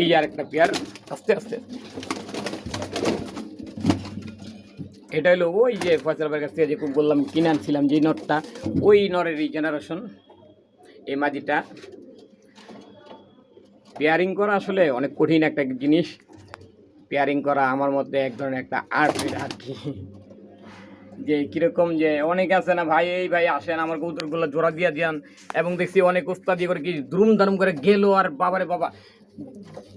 এই আর একটা পেয়ার আস্তে আস্তে। এটা হলো ওই যে ফয়সাল ভাইয়ের কাছ থেকে যে বললাম কিনে আনছিলাম যে নটটা, ওই নরেরই জেনারেশন। এই মাদিটা পেয়ারিং করা আসলে অনেক কঠিন একটা জিনিস। পেয়ারিং করা আমার মধ্যে এক ধরনের একটা আর্ট আর কি। যে কীরকম যে অনেকে আছে না ভাই, এই ভাই আসেন আমার কবুতরগুলো জোড়া দিয়ে যান, এবং দেখছি অনেক ওস্তাদি করে কি দ্রুম দারুম করে গেলো আর বাবারে বাবা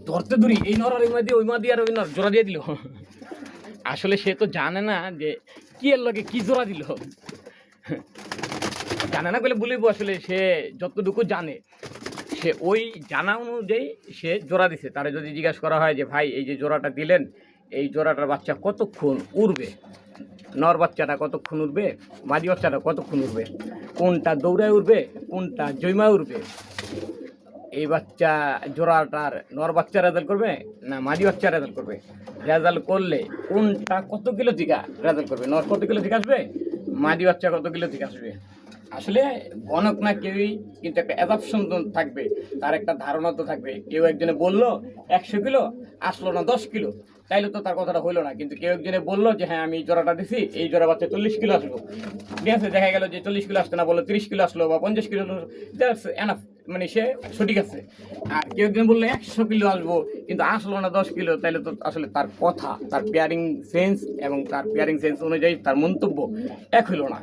ধরতে ধরি এই নর আর ওই মা দিয়ে আর ওই নর জোড়া দিয়ে দিল। আসলে সে তো জানে না যে কি এর লগে কি জোড়া দিল, জানে না বলে বলিব। আসলে সে যতটুকু জানে সে ওই জানা অনুযায়ী সে জোড়া দিছে। তারা যদি জিজ্ঞাসা করা হয় যে ভাই এই যে জোড়াটা দিলেন, এই জোড়াটার বাচ্চা কতক্ষণ উড়বে, নর বাচ্চাটা কতক্ষণ উঠবে, মাদি বাচ্চাটা কতক্ষণ উঠবে, কোনটা দৌড়ায় উঠবে, কোনটা জৈমা উঠবে, এই বাচ্চা জোড়াটার নর বাচ্চা রেজাল্ট করবে না মাদি বাচ্চা রেজাল্ট করবে, রেজাল্ট করলে কোনটা কত কিলো থেকে রেজাল্ট করবে, নর কত কিলো থেকে আসবে, মাদি বাচ্চা কত কিলো থেকে আসবে। আসলে গণক না কেউই, কিন্তু একটা অ্যাডাপশন থাকবে, তার একটা ধারণা তো থাকবে। কেউ একজনে বললো 100 কিলো আসলো না 10 কিলো, তাইলে তো তার কথাটা হইলো না। কিন্তু কেউ একজনে বললো যে হ্যাঁ আমি জোড়াটা দিছি, এই জোড়া বাচ্চা 40 কিলো আসলো, ঠিক আছে, দেখা গেল যে 40 কিলো আসতে না বললো 30 কিলো আসলো বা 50 কিলো, দ্যাটস এনাফ, মানে সে সঠিক আছে। আর কেউ একজন বললো 100 কিলো আসবো কিন্তু আসলো না 10 কিলো, তাইলে তো আসলে তার কথা, তার পেয়ারিং সেন্স এবং তার পেয়ারিং সেন্স অনুযায়ী তার মন্তব্য এক হইল না।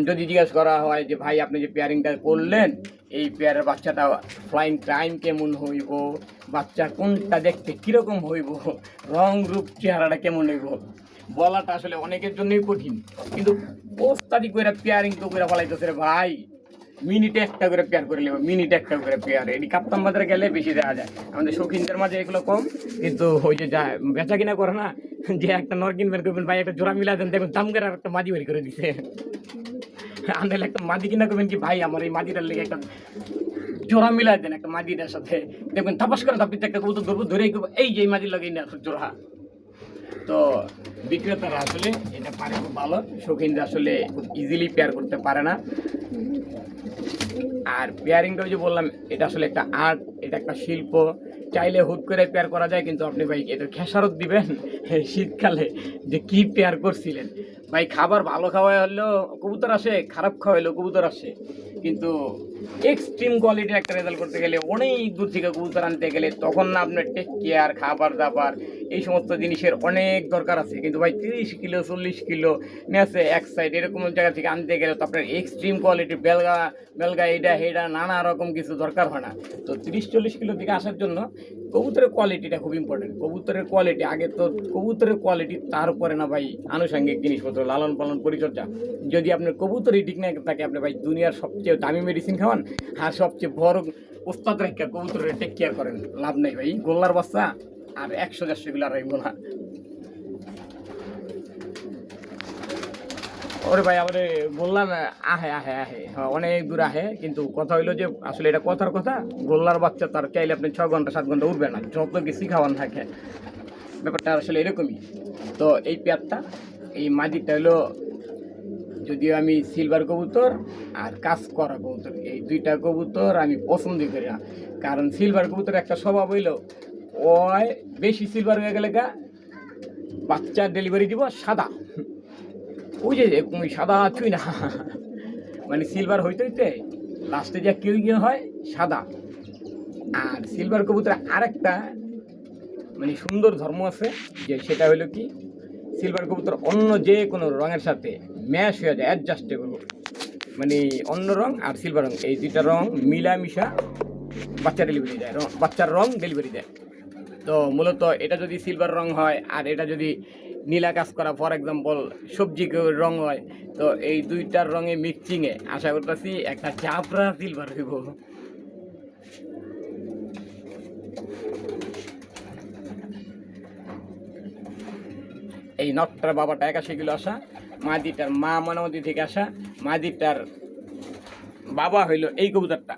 যদি জিজ্ঞাসা করা হয় যে ভাই আপনি যে পেয়ারিংটা করলেন, এই পেয়ারের বাচ্চাটা ফ্লাইং টাইম কেমন হইব, বাচ্চা কোনটা দেখতে কীরকম হইব, রং রূপ চেহারাটা কেমন হইব, বলাটা আসলে অনেকের জন্যই কঠিন। কিন্তু ওস্তাদি করে পেয়ারিং তো করে ফেলাইতেছে রে ভাই, মিনিটে একটা করে পেয়ার করে নেব, মিনিটে একটা করে পেয়ার। এটি কাপ্তান বাজারে গেলে বেশি দেখা যায়, আমাদের শৌখিনদের মাঝে এগুলো কম। কিন্তু ওই যে যা বেচা কিনা করে না, যে একটা নর কিনবেন করবেন ভাই একটা জোড়া মিলা দেন, দেখবেন দাম করে আর একটা মাদি বের করে দিছে। আনলে একটা মাদি কিনা করবেন কি ভাই আমার এই মাদিটার লেগে একটা জোড়া মিলাই দেন একটা মাদিটার সাথে, দেখবেন তাপাস করে তাপিতে একটা কবুতর ধরবো, ধরেই এই যে এই মাদির লগে না জোড়া। তো বিক্রেতারা আসলে এটা পারে খুব ভালো, শৌখিনরা আসলে খুব ইজিলি পেয়ার করতে পারে না। আর পেয়ারিংটা যে বললাম এটা আসলে একটা আর্ট, এটা একটা শিল্প। চাইলে হুট করে পেয়ার করা যায়, কিন্তু আপনি ভাই এটা খেসারত দিবেন শীতকালে যে কি পেয়ার করছিলেন। ভাই খাবার ভালো খাওয়াই হলেও কবুতর আসে, খারাপ খাওয়াইলেও কবুতর আসে, কিন্তু এক্সট্রিম কোয়ালিটির একটা রেজাল্ট করতে গেলে, অনেক দূর থেকে কবুতর আনতে গেলে তখন না আপনার টেক কেয়ার, খাবার দাবার, এই সমস্ত জিনিসের অনেক দরকার আছে। কিন্তু ভাই 30 কিলো 40 কিলো নিয়ে আসে এক সাইড, এরকম জায়গা থেকে আনতে গেলে তো আপনার এক্সট্রিম কোয়ালিটির বেলগা এইটা হেডা নানা রকম কিছু দরকার হয় না। তো 30-40 কিলো থেকে আসার জন্য কবুতরের কোয়ালিটিটা খুব ইম্পর্টেন্ট। কবুতরের কোয়ালিটি আগে, তো কবুতরের কোয়ালিটি, তার উপরে না ভাই আনুষঙ্গিক জিনিসপত্র, লালন পালন, পরিচর্যা। যদি আপনার কবুতরই ঠিক না থাকে, আপনি ভাই দুনিয়ার সবচেয়ে দামি মেডিসিন খাওয়ান আর সবচেয়ে বড় ওস্তাদ রেখা কবুতরের টেক কেয়ার করেন, লাভ নেই ভাই। গোল্লার বাচ্চা আর 100-150 কিলো রাখবো না। ওরে ভাই আমারে বললাম আহে আহে আহে, হ্যাঁ অনেক দূর আহে, কিন্তু কথা হইলো যে আসলে এটা কথার কথা, গোল্লার বাচ্চা তার চাইলে আপনি 6 ঘন্টা 7 ঘন্টা উঠবে না, যত কিছু খাওয়ান থাকে। ব্যাপারটা আসলে এরকমই। তো এই পেয়ারটা, এই মাদিটা হলো, যদিও আমি সিলভার কবুতর আর কাজ করা কবুতর, এই দুইটা কবুতর আমি পছন্দ করি না। কারণ সিলভার কবুতর একটা স্বভাব হইলো, ওই বেশি সিলভার হয়ে গেলে বাচ্চা ডেলিভারি দিব সাদা, ওই যে সাদা ছুঁই না, মানে সিলভার হইতে হইতে লাস্টে যা কেউ গিয়ে হয় সাদা। আর সিলভার কবুতর আরেকটা মানে সুন্দর ধর্ম আছে, যে সেটা হলো কি, সিলভার কবুতর অন্য যে কোনো রঙের সাথে ম্যাশ হয়ে যায়, অ্যাডজাস্টেবল, মানে অন্য রং আর সিলভার রং, এই দুইটা রং মিলামিশা বাচ্চা ডেলিভারি দেয়, বাচ্চার রং ডেলিভারি দেয়। তো মূলত এটা যদি সিলভার রং হয় আর এটা যদি নীলা কাজ করা, ফর এক্সাম্পল সবজি রং হয়, তো এই দুইটার রঙে মিক্সিংয়ে আশা করতেছি একটা চাপড়া সিলভার হইব। এই নটটার বাবাটা 81 কিলো আসা, মাদিটার মা মনামতি থেকে আসা, মাদিটার বাবা হইল এই কবুতরটা।